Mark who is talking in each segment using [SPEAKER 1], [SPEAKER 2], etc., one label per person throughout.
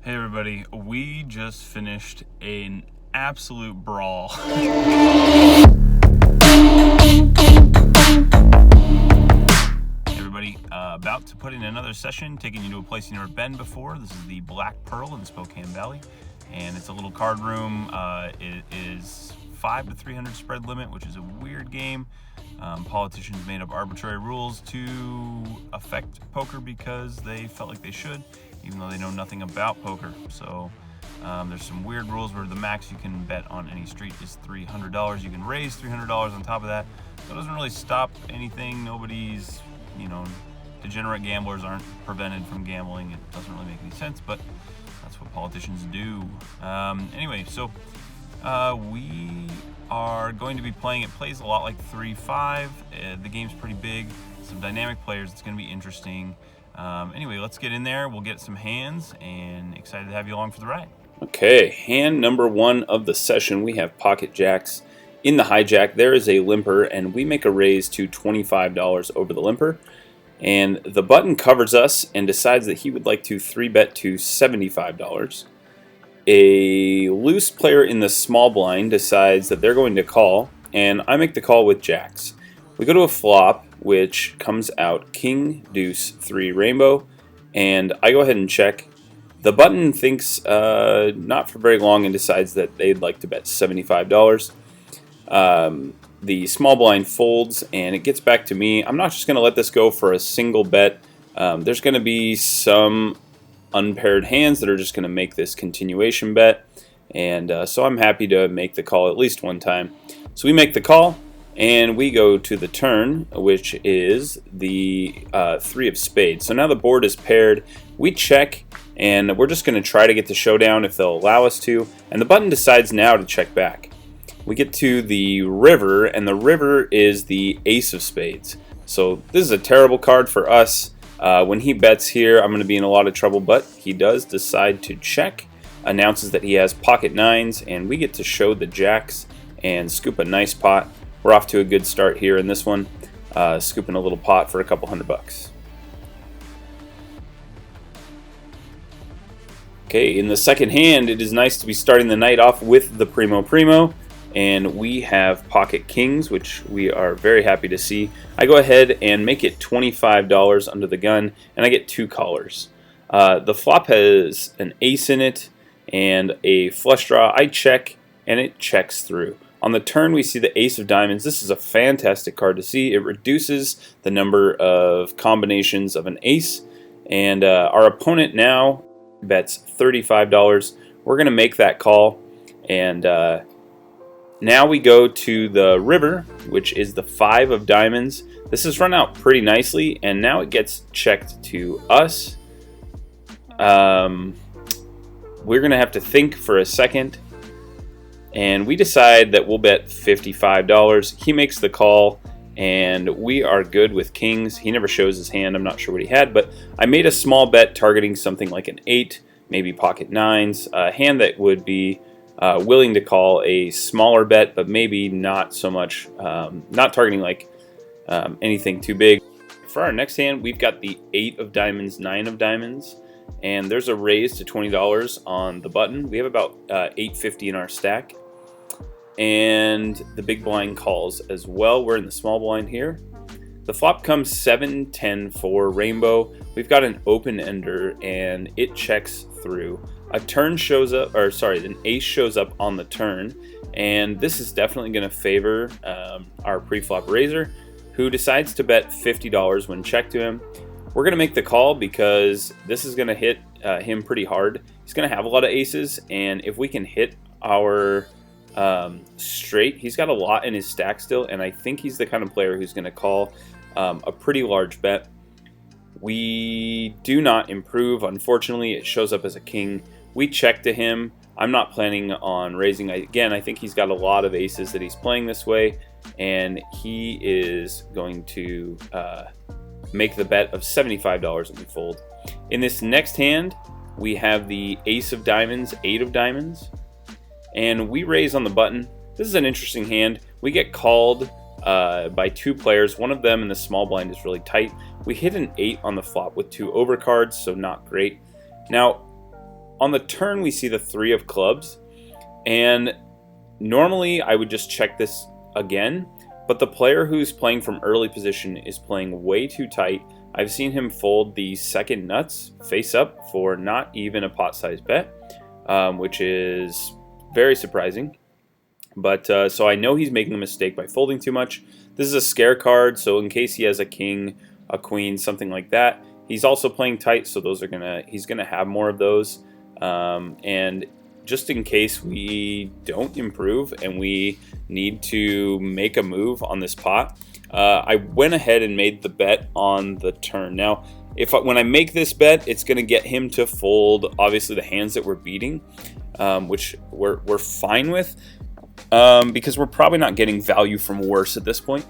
[SPEAKER 1] Hey everybody, we just finished an absolute brawl. Everybody, about to put in another session, taking you to a place you've never been before. This is the Black Pearl in Spokane Valley, and it's a little card room. It is 5 to 300 spread limit, which is a weird game. Politicians made up arbitrary rules to affect poker because they felt like they should, even though they know nothing about poker. So there's some weird rules where the max you can bet on any street is $300. You can raise $300 on top of that. So it doesn't really stop anything. Nobody's, degenerate gamblers aren't prevented from gambling. It doesn't really make any sense, but that's what politicians do. Anyway, so we are going to be playing. It plays a lot like 3-5. The game's pretty big. Some dynamic players. It's going to be interesting. Anyway, let's get in there. We'll get some hands, and excited to have you along for the ride.
[SPEAKER 2] Okay, hand number one of the session, we have pocket jacks. In the hijack, there is a limper, and we make a raise to $25 over the limper. And the button covers us and decides that he would like to 3-bet to $75. A loose player in the small blind decides that they're going to call, and I make the call with jacks. We go to a flop, which comes out king, deuce, 3 rainbow, and I go ahead and check. The button thinks not for very long and decides that they'd like to bet $75. The small blind folds, and it gets back to me. I'm not just going to let this go for a single bet. There's going to be some unpaired hands that are just going to make this continuation bet, and so I'm happy to make the call at least one time. So we make the call, and we go to the turn, which is the 3 of spades. So now the board is paired. We check, and we're just going to try to get the showdown if they'll allow us to, and the button decides now to check back. We get to the river, and the river is the ace of spades. So this is a terrible card for us. When he bets here, I'm going to be in a lot of trouble, but he does decide to check, announces that he has pocket nines, and we get to show the jacks and scoop a nice pot. We're off to a good start here in this one, scooping a little pot for a couple $100. Okay, in the second hand, it is nice to be starting the night off with the primo, and we have pocket kings, which we are very happy to see. I go ahead and make it $25 under the gun, and I get 2 callers. The flop has an ace in it and a flush draw. I check, and it checks through. On the turn, we see the ace of diamonds. This is a fantastic card to see. It reduces the number of combinations of an ace, and our opponent now bets $35. We're going to make that call, and now we go to the river, which is the 5 of diamonds. This has run out pretty nicely, and now it gets checked to us. We're going to have to think for a second, and we decide that we'll bet $55. He makes the call, and we are good with kings. He never shows his hand. I'm not sure what he had, but I made a small bet targeting something like an 8, maybe pocket nines, a hand that would be willing to call a smaller bet, but maybe not so much, not targeting like anything too big. For our next hand, we've got the 8 of diamonds, 9 of diamonds, and there's a raise to $20 on the button. We have about $8.50 in our stack, and the big blind calls as well. We're in the small blind here. The flop comes 7, 10, 4 rainbow. We've got an open ender, and it checks through. A turn shows up, or sorry, an ace shows up on the turn, and this is definitely going to favor our pre-flop raiser, who decides to bet $50 when checked to him. We're going to make the call because this is going to hit him pretty hard. He's going to have a lot of aces, and if we can hit our straight, he's got a lot in his stack still, and I think he's the kind of player who's going to call a pretty large bet. We do not improve, unfortunately. It shows up as a king. We check to him. I'm not planning on raising. Again, I think he's got a lot of aces that he's playing this way, and he is going to make the bet of $75 and we fold. In this next hand, we have the ace of diamonds, 8 of diamonds, and we raise on the button. This is an interesting hand. We get called by 2 players. One of them in the small blind is really tight. We hit an 8 on the flop with 2 overcards, so not great. Now, on the turn we see the 3 of clubs, and normally I would just check this again, but the player who's playing from early position is playing way too tight. I've seen him fold the second nuts face up for not even a pot size bet, which is very surprising. But so I know he's making a mistake by folding too much. This is a scare card, so in case he has a king, a queen, something like that, he's also playing tight, so he's gonna have more of those. And just in case we don't improve and we need to make a move on this pot, I went ahead and made the bet on the turn. Now, when I make this bet, it's going to get him to fold, obviously, the hands that we're beating, which we're fine with, because we're probably not getting value from worse at this point.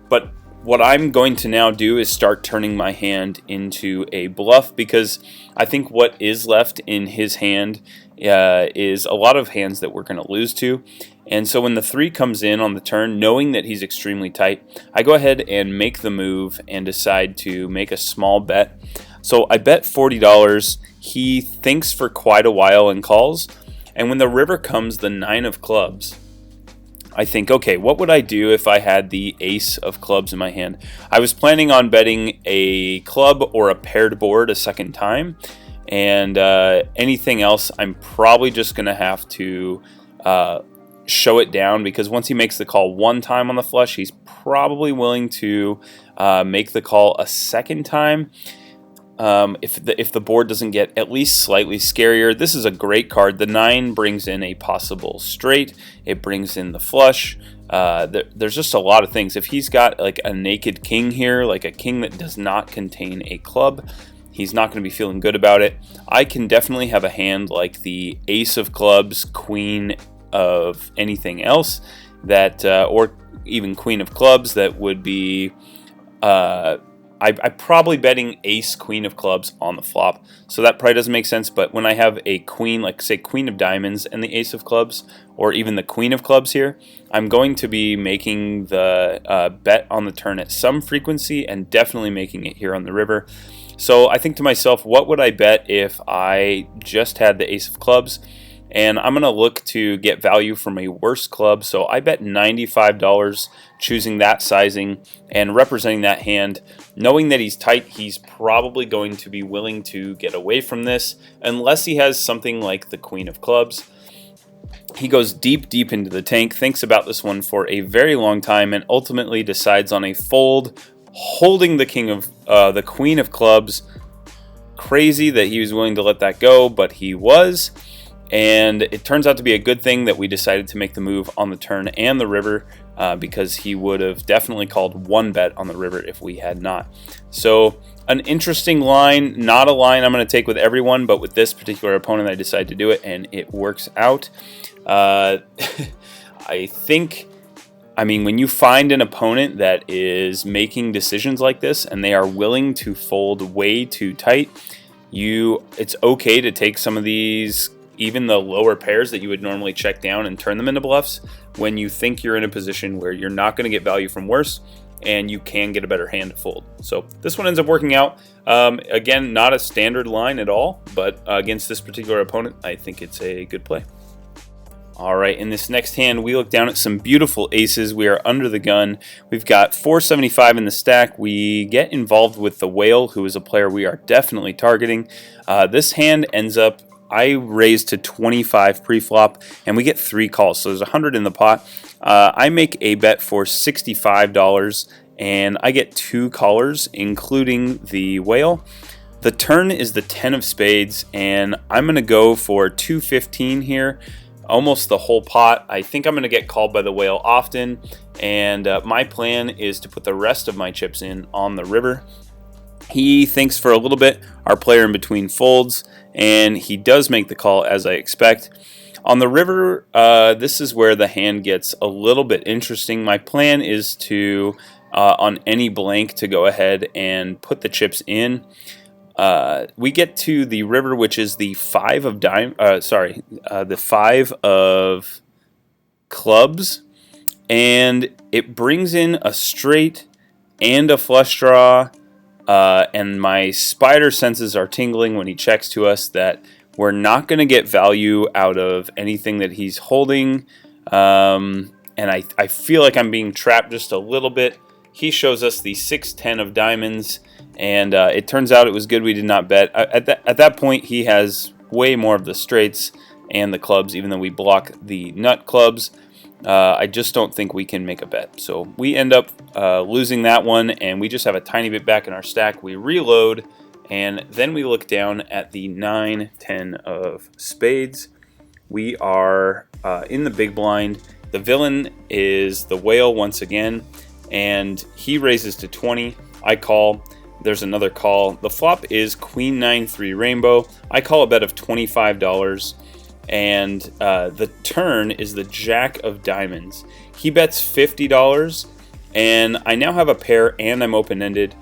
[SPEAKER 2] But what I'm going to now do is start turning my hand into a bluff, because I think what is left in his hand is a lot of hands that we're going to lose to. And so when the 3 comes in on the turn, knowing that he's extremely tight, I go ahead and make the move and decide to make a small bet. So I bet $40. He thinks for quite a while and calls. And when the river comes, the 9 of clubs, I think, okay, what would I do if I had the ace of clubs in my hand? I was planning on betting a club or a paired board a second time, and anything else, I'm probably just going to have to show it down, because once he makes the call one time on the flush, he's probably willing to make the call a second time. If the board doesn't get at least slightly scarier. This is a great card. The 9 brings in a possible straight. It brings in the flush. There's just a lot of things. If he's got like a naked king here, like a king that does not contain a club, he's not going to be feeling good about it. I can definitely have a hand like the ace of clubs, queen of anything else, that or even queen of clubs, that would be I'm probably betting ace, queen of clubs on the flop, so that probably doesn't make sense. But when I have a queen, like say queen of diamonds and the ace of clubs, or even the queen of clubs here, I'm going to be making the bet on the turn at some frequency, and definitely making it here on the river. So I think to myself, what would I bet if I just had the ace of clubs? And I'm going to look to get value from a worse club, so I bet $95 choosing that sizing and representing that hand. Knowing that he's tight, he's probably going to be willing to get away from this, unless he has something like the queen of clubs. He goes deep into the tank, thinks about this one for a very long time, and ultimately decides on a fold, holding the queen of clubs. Crazy that he was willing to let that go, but he was. And it turns out to be a good thing that we decided to make the move on the turn and the river, because he would have definitely called one bet on the river if we had not. So an interesting line, not a line I'm going to take with everyone, but with this particular opponent I decided to do it, and it works out. I mean, when you find an opponent that is making decisions like this and they are willing to fold way too tight, it's okay to take some of these, even the lower pairs that you would normally check down, and turn them into bluffs when you think you're in a position where you're not going to get value from worse and you can get a better hand to fold. So this one ends up working out. Again, not a standard line at all, but against this particular opponent, I think it's a good play. All right, in this next hand, we look down at some beautiful aces. We are under the gun. We've got 475 in the stack. We get involved with the whale, who is a player we are definitely targeting. This hand ends up, I raise to 25 pre-flop, and we get 3 calls, so there's 100 in the pot. I make a bet for $65, and I get 2 callers, including the whale. The turn is the 10 of spades, and I'm going to go for 215 here, almost the whole pot. I think I'm going to get called by the whale often, and my plan is to put the rest of my chips in on the river. He thinks for a little bit, our player in between folds, and he does make the call as I expect. On the river, this is where the hand gets a little bit interesting. My plan is to, on any blank, to go ahead and put the chips in. We get to the river, which is the 5 of the 5 of clubs, and it brings in a straight and a flush draw. And my spider senses are tingling when he checks to us that We're not going to get value out of anything that he's holding. And I feel like I'm being trapped just a little bit. He shows us the 6-10 of diamonds, and it turns out it was good we did not bet. At that point, he has way more of the straights and the clubs, even though we block the nut clubs. I just don't think we can make a bet. So we end up losing that one, and we just have a tiny bit back in our stack. We reload, and then we look down at the 9-10 of spades. We are in the big blind. The villain is the whale once again, and he raises to 20. I call. There's another call. The flop is Queen 9-3 rainbow. I call a bet of $25, and the turn is the Jack of diamonds. He bets $50, and I now have a pair and I'm open-ended.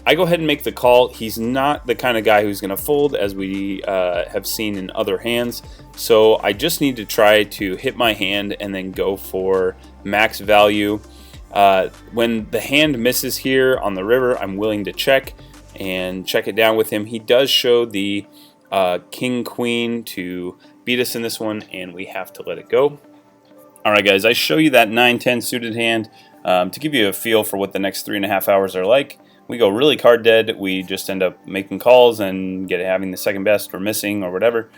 [SPEAKER 2] I go ahead and make the call. He's not the kind of guy who's going to fold, as we have seen in other hands. So I just need to try to hit my hand and then go for max value. When the hand misses here on the river, I'm willing to check and check it down with him. He does show the king-queen to beat us in this one, and we have to let it go. Alright guys, I show you that 9-10 suited hand to give you a feel for what the next 3.5 hours are like. We go really card dead. We just end up making calls and having the second best or missing or whatever.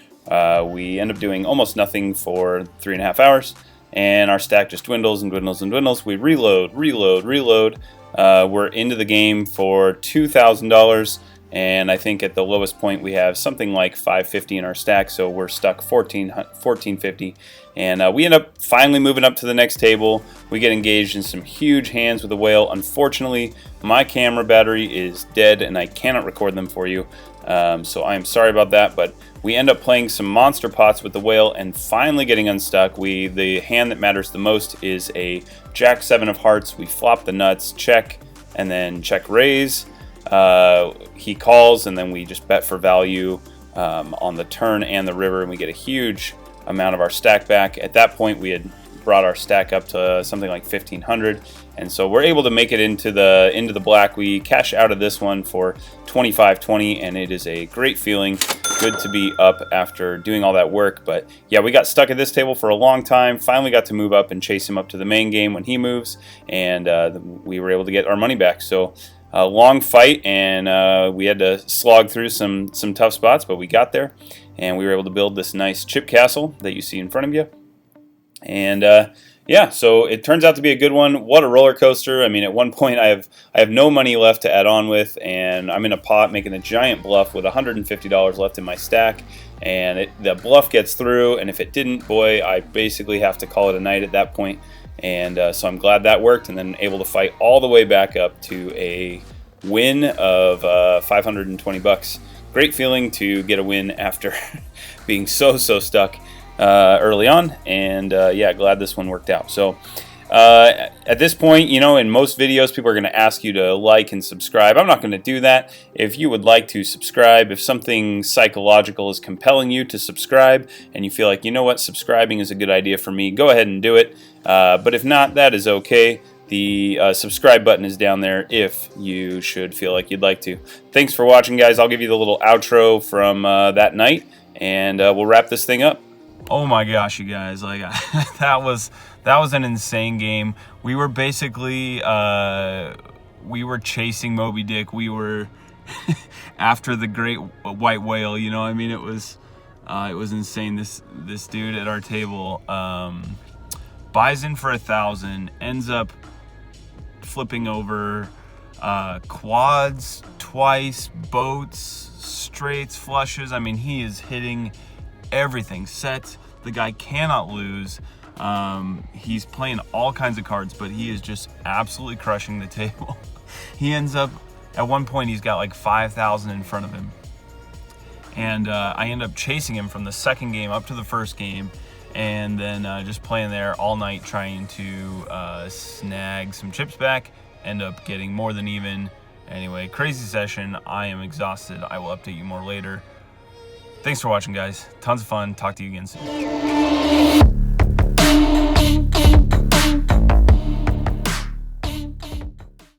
[SPEAKER 2] We end up doing almost nothing for 3.5 hours, and our stack just dwindles and dwindles and dwindles. We reload. We're into the game for $2,000, and I think at the lowest point we have something like $550 in our stack, so we're stuck $1,450. And we end up finally moving up to the next table. We get engaged in some huge hands with the whale. Unfortunately, my camera battery is dead and I cannot record them for you. So I am sorry about that, but we end up playing some monster pots with the whale and finally getting unstuck. The hand that matters the most is a Jack 7 of hearts. We flop the nuts, check, and then check raise. He calls, and then we just bet for value on the turn and the river, and we get a huge amount of our stack back. At that point, we had brought our stack up to something like 1,500, and so we're able to make it into the black. We cash out of this one for 25.20, and it is a great feeling. Good to be up after doing all that work. But yeah, we got stuck at this table for a long time. Finally got to move up and chase him up to the main game when he moves, and we were able to get our money back. So a long fight, and we had to slog through some tough spots, but we got there, and we were able to build this nice chip castle that you see in front of you. And yeah, so it turns out to be a good one. What a roller coaster. I mean, at one point I have no money left to add on with, and I'm in a pot making a giant bluff with $150 left in my stack, and the bluff gets through, and if it didn't, boy, I basically have to call it a night at that point. And so I'm glad that worked, and then able to fight all the way back up to a win of $520. Great feeling to get a win after being so stuck early on, and yeah, glad this one worked out. So at this point, you know, in most videos, people are going to ask you to like and subscribe. I'm not going to do that. If you would like to subscribe, if something psychological is compelling you to subscribe, and you feel like, you know what, subscribing is a good idea for me, go ahead and do it. But if not, that is okay. The subscribe button is down there if you should feel like you'd like to. Thanks for watching, guys. I'll give you the little outro from that night, and we'll wrap this thing up.
[SPEAKER 1] Oh my gosh, you guys, like that was an insane game. We were basically we were chasing Moby Dick. We were after the great white whale, you know. I mean, it was insane. This dude at our table buys in for 1,000, ends up flipping over quads twice, boats, straights, flushes. I mean, he is hitting everything. Sets. The guy cannot lose. He's playing all kinds of cards, but he is just absolutely crushing the table. He ends up, at one point, he's got like 5,000 in front of him. And I end up chasing him from the second game up to the first game, and then just playing there all night trying to snag some chips back, end up getting more than even. Anyway, crazy session. I am exhausted. I will update you more later. Thanks for watching, guys. Tons of fun. Talk to you again soon.